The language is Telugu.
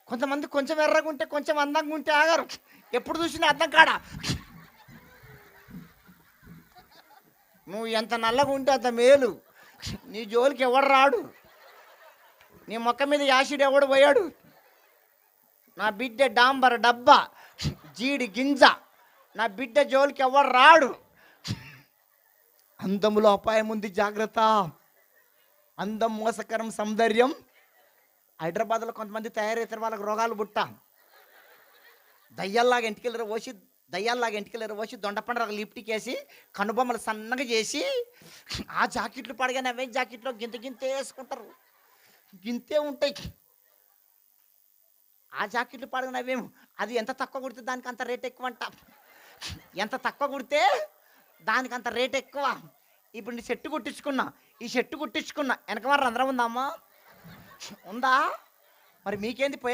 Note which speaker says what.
Speaker 1: కొంతమంది కొంచెం ఎర్రగా ఉంటే కొంచెం అందంగా ఉంటే ఆగారు. ఎప్పుడు చూసినా అద్దం కాడ నువ్వు ఎంత నల్లగా ఉంటే అంత మేలు. నీ జోలికి ఎవడు రాడు. నీ మొక్క మీద యాసిడ్ ఎవడు పోయాడు. నా బిడ్డ డాంబర్ డబ్బా, జీడి గింజ. నా బిడ్డ జోలికి ఎవడు రాడు. అందములో అపాయం ఉంది, జాగ్రత్త. అందం మోసకరం, సౌందర్యం. హైదరాబాద్లో కొంతమంది తయారవుతారు, వాళ్ళకి రోగాలు పుట్ట. దయ్యాల్లాగా ఇంటికెళ్ళరు పోసి దొండపండు లిప్టిక్ వేసి కనుబొమ్మలు సన్నగా చేసి ఆ జాకెట్లు పడగానే అవే జాకెట్లో గింతే వేసుకుంటారు. గింతే ఉంటాయి ఆ జాకెట్లు పడగానే అవేమో. అది ఎంత తక్కువ కుడితే దానికి అంత రేట్ ఎక్కువ అంట. ఎంత తక్కువ కుడితే దానికి అంత రేట్ ఎక్కువ. ఇప్పుడు నీ షర్టు కుట్టించుకున్నా, ఈ షర్టు కుట్టించుకున్నా వెనక మరి రంధ్రం ఉందా అమ్మా? ఉందా? మరి మీకేంది పోయే